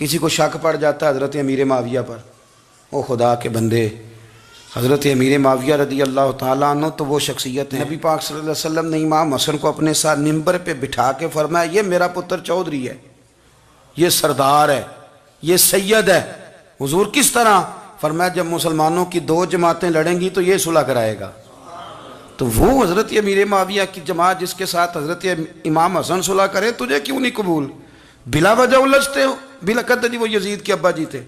किसी को शक पड़ जाता है हज़रत अमीर माविया पर, ओ खुदा के बंदे, हज़रत अमीर माविया रदी अल्लाह ताला अन्हु तो वो शख्सियत है। नबी पाक सल्लल्लाहु अलैहि वसल्लम ने इमाम हसन को अपने साथ मिंबर पे बिठा के फरमाया, ये मेरा पुत्र चौधरी है, ये सरदार है, ये सैयद है। हुजूर किस तरह? फरमाया जब मुसलमानों की दो जमातें लड़ेंगी तो ये सुलह कराएगा। तो वो हज़रत अमीर माविया की जमात जिसके साथ हज़रत इमाम हसन सुलह करे, तुझे क्यों नहीं कबूल? बिला वजह उलझते हो। बिला कहते जी वो यजीद के अब्बा जी थे।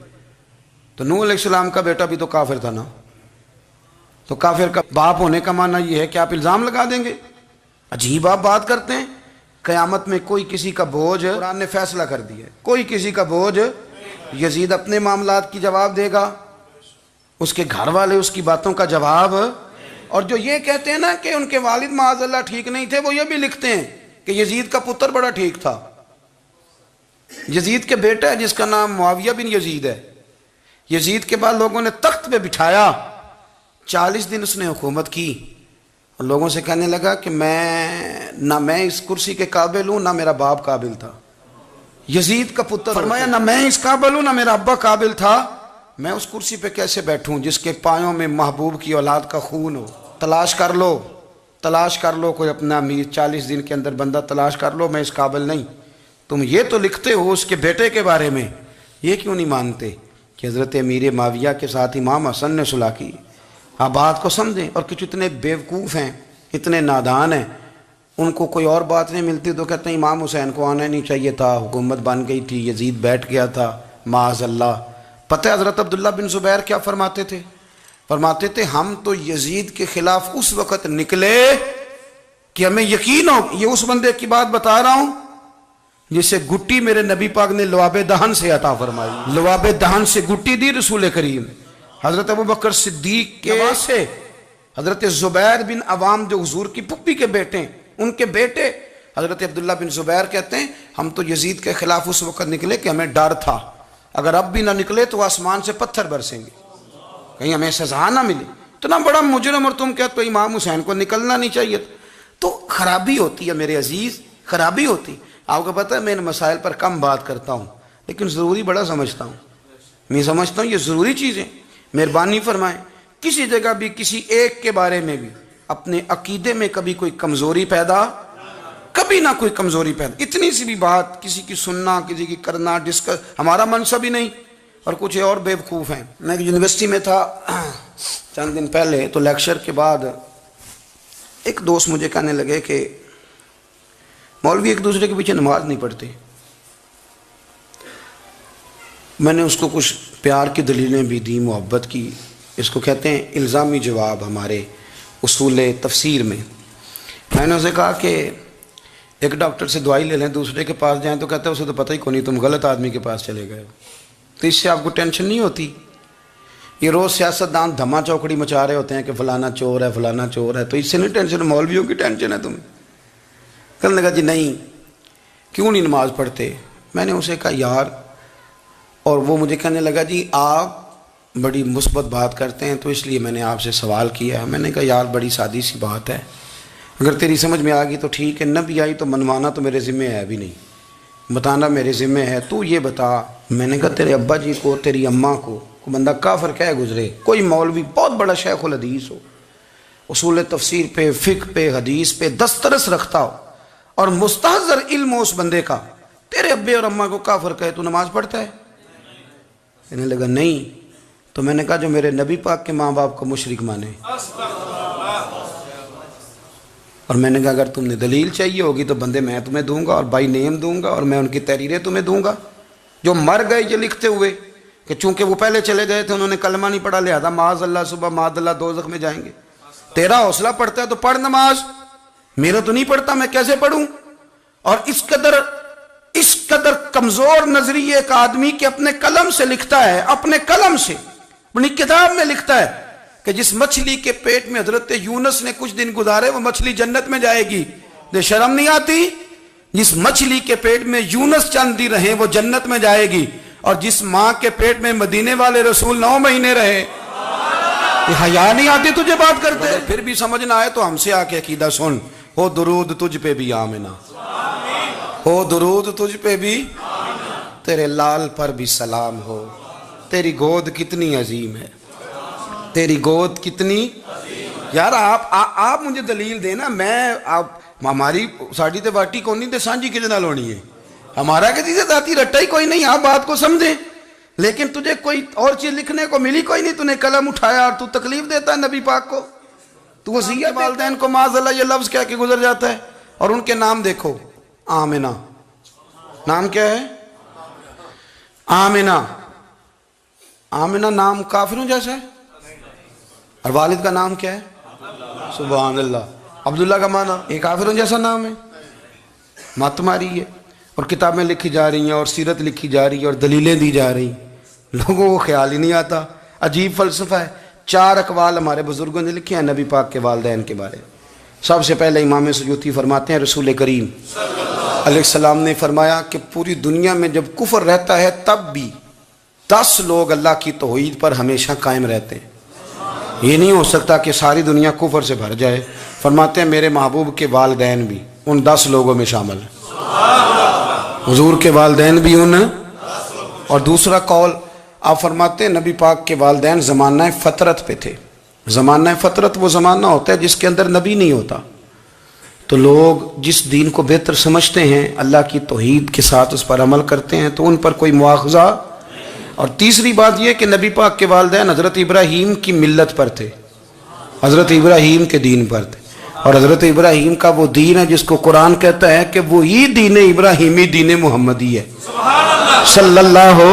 तो नूह अलैहिस्सलाम का बेटा भी तो काफिर था ना, तो काफिर का बाप होने का माना ये है कि आप इल्ज़ाम लगा देंगे? अजीब आप बात करते हैं। क़यामत में कोई किसी का बोझ, कुरान ने फैसला कर दिया, कोई किसी का बोझ, यजीद अपने मामलात की जवाब देगा, उसके घर वाले उसकी बातों का जवाब। और जो ये कहते हैं ना कि उनके वालिद माअज़ल्लाह ठीक नहीं थे, वो ये भी लिखते हैं कि यजीद का पुत्र बड़ा ठीक था। यजीद के बेटा है जिसका नाम मुआविया बिन यजीद है। यजीद के बाद लोगों ने तख्त पे बिठाया, 40 दिन उसने हुकूमत की और लोगों से कहने लगा कि मैं इस कुर्सी के काबिल हूं, ना मेरा बाप काबिल था। यजीद का पुत्र फरमाया, ना मैं इस काबिल हूं, ना मेरा अब्बा काबिल था, मैं उस कुर्सी पे कैसे बैठूं जिसके पायों में महबूब की औलाद का खून हो। तलाश कर लो कोई अपना अमीर, 40 दिन के अंदर बंदा तलाश कर लो, मैं इस काबिल नहीं। तुम ये तो लिखते हो उसके बेटे के बारे में, ये क्यों नहीं मानते कि हज़रत अमीर माविया के साथ इमाम हसन ने सुलह की? आप बात को समझें। और कुछ इतने बेवकूफ़ हैं, इतने नादान हैं, उनको कोई और बात नहीं मिलती तो कहते हैं इमाम हुसैन को आना नहीं चाहिए था, हुकूमत बन गई थी, यजीद बैठ गया था, माअज़ल्लाह। पता है हज़रत अब्दुल्ला बिन ज़ुबैर क्या फरमाते थे? फरमाते थे हम तो यजीद के खिलाफ उस वक़्त निकले कि हमें यकीन हो, ये उस बंदे की बात बता रहा हूँ जिसे गुट्टी मेरे नबी पाक ने लवाबे दहन से अता फरमाई। लवाबे दहन से गुट्टी दी रसूल करीम। हज़रत अबू बकर सिद्दीक के से हज़रत ज़ुबैर बिन अवाम जो हुजूर की पुप्पी के बेटे हैं, उनके बेटे हज़रत अब्दुल्ला बिन ज़ुबैर कहते हैं हम तो यजीद के खिलाफ उस वक़्त निकले कि हमें डर था, अगर अब भी ना निकले तो आसमान से पत्थर बरसेंगे, कहीं हमें सजा ना मिले। तो ना बड़ा मुजरम और तुम कहते हो इमाम हुसैन को निकलना नहीं चाहिए। तो खराबी होती है मेरे अजीज़, खराबी होती। आपको पता है मैं इन मसाइल पर कम बात करता हूँ, लेकिन ज़रूरी बड़ा समझता हूँ। मैं समझता हूँ ये ज़रूरी चीज़ें। मेहरबानी फरमाएं, किसी जगह भी किसी एक के बारे में भी अपने अकीदे में कभी कोई कमज़ोरी पैदा, कभी ना कोई कमज़ोरी पैदा, इतनी सी भी बात किसी की सुनना, किसी की करना, डिस्कस, हमारा मनसब ही नहीं। और कुछ और बेवकूफ़ हैं। मैं यूनिवर्सिटी में था चंद दिन पहले, तो लेक्चर के बाद एक दोस्त मुझे कहने लगे कि मौलवी एक दूसरे के पीछे नमाज नहीं पढ़ते। मैंने उसको कुछ प्यार की दलीलें भी दी, मोहब्बत की। इसको कहते हैं इल्ज़ामी जवाब हमारे उसूल तफसीर में। मैंने उसे कहा कि एक डॉक्टर से दवाई ले लें, दूसरे के पास जाएं तो कहते हैं उसे तो पता ही को नहीं, तुम गलत आदमी के पास चले गए। तो इससे आपको टेंशन नहीं होती? ये रोज़ सियासतदान धमा चौकड़ी मचा रहे होते हैं कि फलाना चोर है, फलाना चोर है, तो इससे नहीं टेंशन, मौलवियों की टेंशन है तुम्हें। कहने लगा जी नहीं, क्यों नहीं नमाज पढ़ते? मैंने उसे कहा यार, और वो मुझे कहने लगा जी आप बड़ी मुस्बत बात करते हैं तो इसलिए मैंने आपसे सवाल किया है। मैंने कहा यार बड़ी सादी सी बात है, अगर तेरी समझ में आ गई तो ठीक है, न भी आई तो मनवाना तो मेरे ज़िम्मे है भी नहीं, बताना मेरे ज़िम्मे है। तू ये बता, मैंने कहा तेरे अब्बा जी को, तेरी अम्मा को बंदा काफिर कह गुजरे, कोई मौलवी बहुत बड़ा शेखुल हदीस हो, उसूल तफसीर पे, फ़िक़्ह पे, हदीस पे दस्तरस रखता हो, और मुस्तहज़र इल्म हो उस बंदे का, तेरे अब्बे और अम्मा को काफिर कहे, तू नमाज पढ़ता है? कहने लगा नहीं। तो मैंने कहा जो मेरे नबी पाक के माँ बाप को मुशरिक माने। और मैंने कहा अगर तुमने दलील चाहिए होगी तो बंदे मैं तुम्हें दूंगा और बाई नेम दूंगा, और मैं उनकी तहरीरें तुम्हें दूंगा जो मर गए ये लिखते हुए कि चूंकि वो पहले चले गए थे, उन्होंने कलमा नहीं पढ़ा, लिहाजा माज़अल्लाह सुबह माज़अल्लाह दोज़ख में जाएंगे। तेरा हौसला पढ़ता है तो पढ़ नमाज, मेरा तो नहीं पढ़ता, मैं कैसे पढ़ूं? और इस कदर कमजोर नजरिए का आदमी कि अपने कलम से लिखता है, अपने कलम से अपनी किताब में लिखता है कि जिस मछली के पेट में हजरत यूनुस ने कुछ दिन गुजारे वो मछली जन्नत में जाएगी। दे शर्म नहीं आती? जिस मछली के पेट में यूनुस चंद दिन रहे वो जन्नत में जाएगी, और जिस माँ के पेट में मदीने वाले रसूल 9 महीने रहे, हया नहीं आती तुझे बात करते? फिर भी समझ ना आए तो हमसे आके अकीदा सुन। हो दुरूद तुझ पे भी आमिना, हो दुरूद तुझ पे भी, तेरे लाल पर भी सलाम हो, तेरी गोद कितनी अजीम है, तेरी गोद कितनी। यार आप मुझे दलील देना, मैं आप हमारी साड़ी ते बाटी कौन नहीं ते सांझी किस नाल होनी है, हमारा किसी से दाती रट्टा ही कोई नहीं। आप बात को समझे, लेकिन तुझे कोई और चीज लिखने को मिली कोई नहीं, तूने कलम उठाया और तू तकलीफ देता है नबी पाक को। तू वसीयत वालिदैन को माज़अल्लाह ये लफ्ज कह के गुजर जाता है। और उनके नाम देखो, आमिना, नाम क्या है? आमिना। आमिना नाम काफिरों जैसा है। और वालिद का नाम क्या है? सुभान अल्लाह। अब्दुल्ला का माना एक काफिरों जैसा नाम है। मत मारी है। और किताबें लिखी जा रही हैं और सीरत लिखी जा रही है और दलीलें दी जा रही, लोगों को ख्याल ही नहीं आता। अजीब फ़लसफ़ा है। 4 अक़वाल हमारे बुज़ुर्गों ने लिखे हैं नबी पाक के वालिदैन के बारे में। सबसे पहले इमाम सयूती फरमाते हैं रसूल करीम अलैहिस्सलाम ने फरमाया कि पूरी दुनिया में जब कुफर रहता है तब भी 10 लोग अल्लाह की तौहीद पर हमेशा कायम रहते हैं। ये नहीं हो सकता कि सारी दुनिया कुफर से भर जाए। फरमाते हैं मेरे महबूब के वालिदैन भी उन 10 लोगों में शामिल हैं, हुजूर के वालिदैन भी उन। और दूसरा कौल आप फरमाते हैं नबी पाक के वालिदैन ज़माना फ़तरत पे थे। ज़माना फ़तरत वो ज़माना होता है जिसके अंदर नबी नहीं होता, तो लोग जिस दीन को बेहतर समझते हैं अल्लाह की तौहीद के साथ उस पर अमल करते हैं, तो उन पर कोई मुआखज़ा। और तीसरी बात यह कि नबी पाक के वालिदैन हज़रत इब्राहीम की मिल्लत पर थे, हज़रत इब्राहीम के दीन पर थे। और हज़रत इब्राहीम का वो दीन है जिसको कुरान कहता है कि वो ही दीन इब्राहीमी दीन मोहम्मदी है सल्लल्लाहु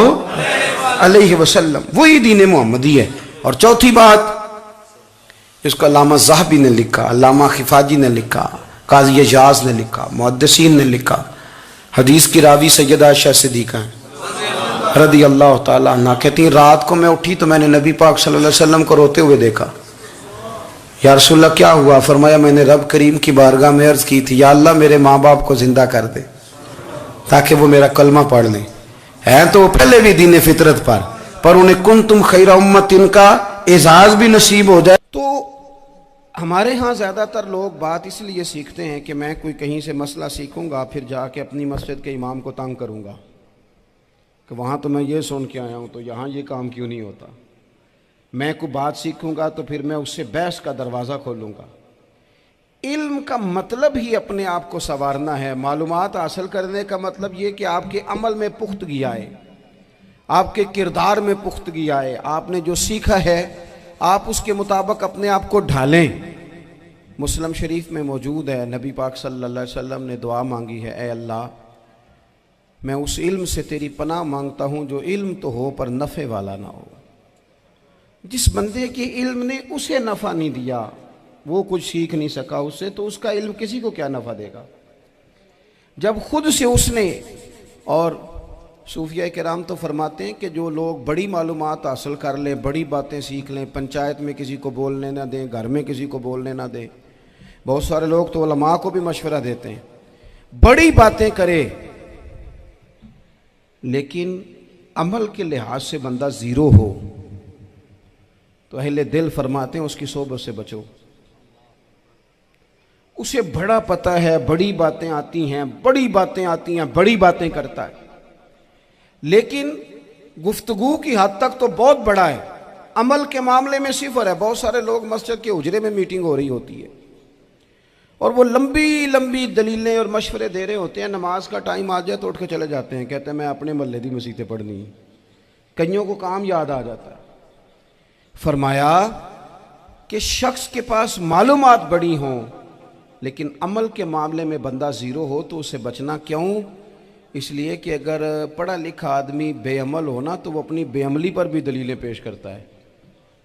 अलैहि वसल्लम, वही दीन मोहम्मदी है। और चौथी बात इसको अल्लामा ज़हबी ने लिखा, अल्लामा खिफाजी ने लिखा, काज़ी एजाज ने लिखा, मुहद्दिसीन ने लिखा। हदीस की रावी सैयदा आयशा सिद्दीक़ा हैं रदी अल्लाह ताला अन्हा, कहती रात को मैं उठी तो मैंने नबी पाक सल्लल्लाहु अलैहि वसल्लम को रोते हुए देखा। या रसूलल्लाह क्या हुआ? फरमाया मैंने रब करीम की बारगाह में अर्ज़ की थी, या अल्लाह मेरे माँ बाप को जिंदा कर दे ताकि वो मेरा कलमा पढ़ लें। है तो वो पहले भी दीन फितरत पर उन्हें कुन तुम खैरा उम्मत इनका एजाज भी नसीब हो जाए। तो हमारे यहाँ ज़्यादातर लोग बात इसलिए सीखते हैं कि मैं कोई कहीं से मसला सीखूंगा फिर जाके अपनी मस्जिद के इमाम को तंग करूंगा कि वहाँ तो मैं ये सुन के आया हूँ तो यहाँ ये काम क्यों नहीं होता। मैं कोई बात सीखूंगा तो फिर मैं उससे बहस का दरवाज़ा खोलूँगा। इल्म का मतलब ही अपने आप को संवारना है। मालूमात हासिल करने का मतलब ये कि आपके अमल में पुख्तगी आए, आपके किरदार में पुख्तगी आए, आपने जो सीखा है आप उसके मुताबिक अपने आप को ढालें। मुस्लिम शरीफ में मौजूद है नबी पाक सल्लल्लाहु अलैहि वसल्लम ने दुआ मांगी है, ए अल्लाह मैं उस इल्म से तेरी पनाह मांगता हूँ जो इल्म तो हो पर नफ़े वाला ना हो। जिस बंदे के इल्म ने उसे नफ़ा नहीं दिया, वो कुछ सीख नहीं सका उससे, तो उसका इल्म किसी को क्या नफ़ा देगा। जब खुद से उसने, और सूफिया किराम तो फरमाते हैं कि जो लोग बड़ी मालूमात हासिल कर लें, बड़ी बातें सीख लें, पंचायत में किसी को बोलने ना दें, घर में किसी को बोलने ना दें। बहुत सारे लोग तो उलमा को भी मशवरा देते हैं, बड़ी बातें करे, लेकिन अमल के लिहाज से बंदा ज़ीरो हो तो अहले दिल फरमाते हैं उसकी सोबत से बचो। उसे बड़ा पता है, बड़ी बातें आती हैं, बड़ी बातें आती हैं, बड़ी बातें करता है, लेकिन गुफ्तगू की हद तक तो बहुत बड़ा है, अमल के मामले में सिफर है। बहुत सारे लोग मस्जिद के हुजरे में मीटिंग हो रही होती है और वो लंबी लंबी दलीलें और मशवरे दे रहे होते हैं, नमाज का टाइम आ जाए तो उठ के चले जाते हैं, कहते हैं मैं अपने महल्ले दी मसीतें पढ़नी है। कईयों को काम याद आ जाता है। फरमाया कि शख्स के पास मालूमात बड़ी हों लेकिन अमल के मामले में बंदा ज़ीरो हो तो उसे बचना क्यों? इसलिए कि अगर पढ़ा लिखा आदमी बेअमल हो ना तो वो अपनी बेअमली पर भी दलीलें पेश करता है।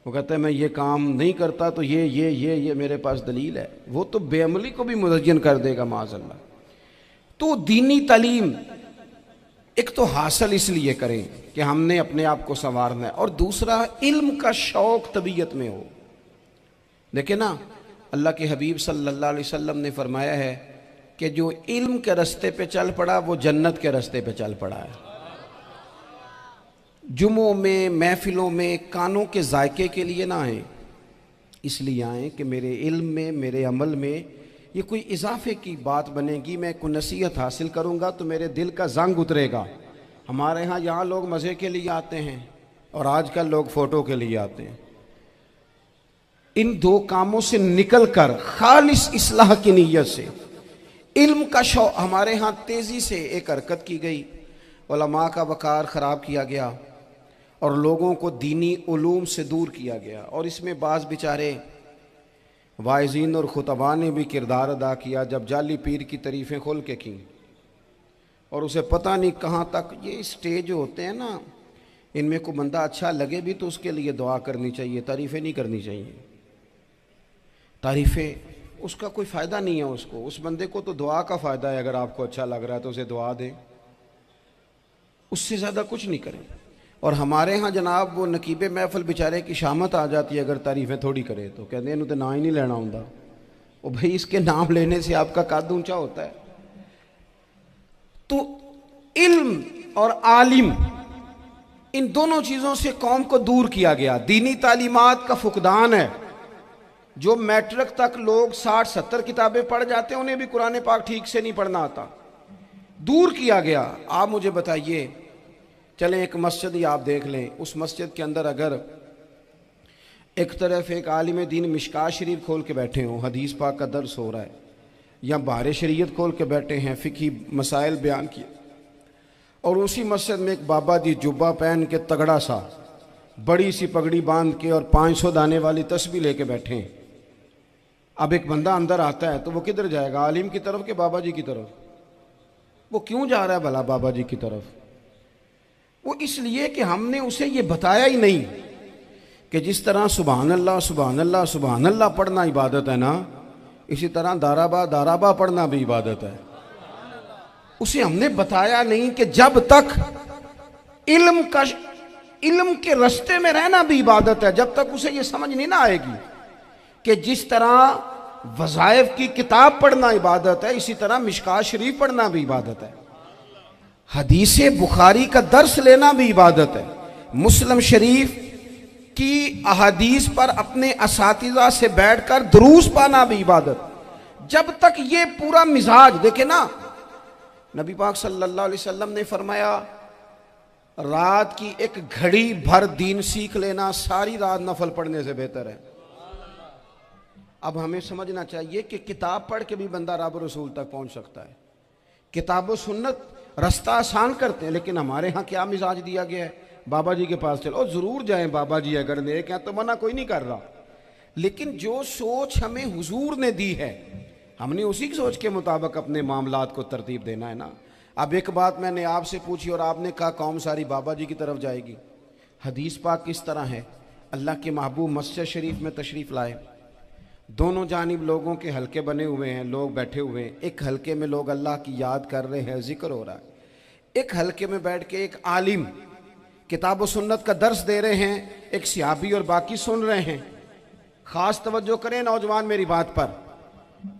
वो कहता है मैं ये काम नहीं करता तो ये मेरे पास दलील है। वो तो बेअमली को भी मुज़य्यन कर देगा माज़अल्लाह। तो दीनी तालीम एक तो हासिल इसलिए करें कि हमने अपने आप को संवारना है, और दूसरा इल्म का शौक़ तबीयत में हो। देखे ना, अल्लाह के हबीब सल्लल्लाहु अलैहि वसल्लम ने फरमाया है कि जो इल्म के रास्ते पे चल पड़ा वो जन्नत के रास्ते पे चल पड़ा है। जुमों में, महफिलों में कानों के जायके के लिए ना आए, इसलिए आए कि मेरे इल्म में, मेरे अमल में ये कोई इजाफे की बात बनेगी। मैं कोई नसीहत हासिल करूँगा तो मेरे दिल का जंग उतरेगा, हमारे यहाँ लोग मज़े के लिए आते हैं और आजकल लोग फ़ोटो के लिए आते हैं। इन दो कामों से निकलकर खालिस इस्लाह की नीयत से इल्म का शौक, हमारे यहाँ तेज़ी से एक हरकत की गई, उलमा का वक़ार ख़राब किया गया और लोगों को दीनी उलूम से दूर किया गया। और इसमें बाज़ बेचारे वाइज़ीन और खुतबा ने भी किरदार अदा किया, जब जाली पीर की तारीफ़ें खोल के की और उसे पता नहीं कहाँ तक। ये स्टेज होते हैं ना, इनमें कोई बंदा अच्छा लगे भी तो उसके लिए दुआ करनी चाहिए, तारीफ़ें नहीं करनी चाहिए। तारीफ़ें उसका कोई फ़ायदा नहीं है, उसको, उस बंदे को तो दुआ का फ़ायदा है। अगर आपको अच्छा लग रहा है तो उसे दुआ दें, उससे ज़्यादा कुछ नहीं करें। और हमारे यहाँ जनाब वो नकीबे महफिल बेचारे की शामत आ जाती है अगर तारीफ़ें थोड़ी करे तो, कहते हैं तो ना ही नहीं लेना होता। वो भाई इसके नाम लेने से आपका कद ऊंचा होता है। तो इल्म और आलिम, इन दोनों चीज़ों से कौम को दूर किया गया। दीनी तालीमात का फुकदान है। जो मैट्रिक तक लोग 60-70 किताबें पढ़ जाते हैं उन्हें भी कुरान पाक ठीक से नहीं पढ़ना आता, दूर किया गया। आप मुझे बताइए, चले एक मस्जिद ही आप देख लें, उस मस्जिद के अंदर अगर एक तरफ एक आलिम दीन मिशकात शरीफ खोल के बैठे हों, हदीस पाक का दर्स हो रहा है, या बाहर शरीयत खोल के बैठे हैं, फ़िक़ही मसाइल बयान किए, और उसी मस्जिद में एक बाबा जी जुब्बा पहन के तगड़ा सा बड़ी सी पगड़ी बांध के और 500 दाने वाली तस्बीह लेके बैठे हैं। अब एक बंदा अंदर आता है तो वो किधर जाएगा, आलिम की तरफ के बाबा जी की तरफ? वो क्यों जा रहा है भला बाबा जी की तरफ? वो इसलिए कि हमने उसे ये बताया ही नहीं कि जिस तरह सुभान अल्लाह सुभान अल्लाह सुभान अल्लाह पढ़ना इबादत है ना, इसी तरह दाराबा पढ़ना भी इबादत है। उसे हमने बताया नहीं कि जब तक इल्म के रास्ते में रहना भी इबादत है, जब तक उसे ये समझ नहीं ना आएगी कि जिस तरह वज़ाइफ की किताब पढ़ना इबादत है, इसी तरह मिशकात शरीफ पढ़ना भी इबादत है, हदीस बुखारी का दर्स लेना भी इबादत है, मुस्लिम शरीफ की अहादीस पर अपने असातिज़ा से बैठकर दुरूस पाना भी इबादत। जब तक ये पूरा मिजाज देखे ना, नबी पाक सल्लल्लाहु अलैहि वसल्लम ने फरमाया रात की एक घड़ी भर दीन सीख लेना सारी रात नफल पढ़ने से बेहतर है। अब हमें समझना चाहिए कि किताब पढ़ के भी बंदा रब रसूल तक पहुंच सकता है। किताब और सुन्नत रास्ता आसान करते हैं, लेकिन हमारे यहाँ क्या मिजाज दिया गया है, बाबा जी के पास चलो, ज़रूर जाएं बाबा जी अगर नेक हैं तो, मना कोई नहीं कर रहा, लेकिन जो सोच हमें हुजूर ने दी है हमने उसी की सोच के मुताबिक अपने मामलात को तरतीब देना है ना। अब एक बात मैंने आपसे पूछी और आपने कहा कौम सारी बाबा जी की तरफ जाएगी। हदीस पाक किस तरह है, अल्लाह के महबूब मस्जिद शरीफ में तशरीफ़ लाए, दोनों जानिब लोगों के हलके बने हुए हैं, लोग बैठे हुए हैं, एक हलके में लोग अल्लाह की याद कर रहे हैं, जिक्र हो रहा है, एक हलके में बैठ के एक आलिम किताब व सुन्नत का दर्स दे रहे हैं, एक सिहाबी और बाकी सुन रहे हैं। ख़ास तवज्जो करें नौजवान मेरी बात पर,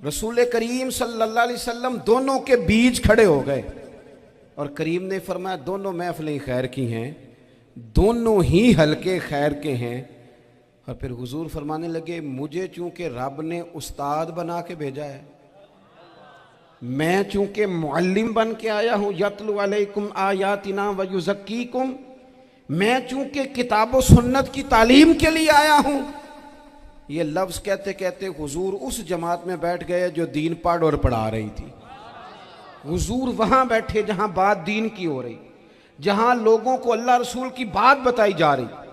रसूल करीम सल्लल्लाहु अलैहि वसल्लम दोनों के बीच खड़े हो गए और करीम ने फरमाया दोनों महफिलें खैर की हैं, दोनों ही हलके खैर के हैं। और फिर हुजूर फरमाने लगे मुझे चूंकि रब ने उस्ताद बना के भेजा है, मैं चूंकि मुअल्लिम बन के आया हूँ, यतलु अलैकुम आयातिना व युज़क्कीकुम, मैं चूंकि किताब व सुन्नत की तालीम के लिए आया हूँ। ये लफ्ज़ कहते कहते हुजूर उस जमात में बैठ गए जो दीन पढ़ और पढ़ा रही थी। हुजूर वहाँ बैठे जहाँ बात दीन की हो रही, जहाँ लोगों को अल्लाह रसूल की बात बताई जा रही।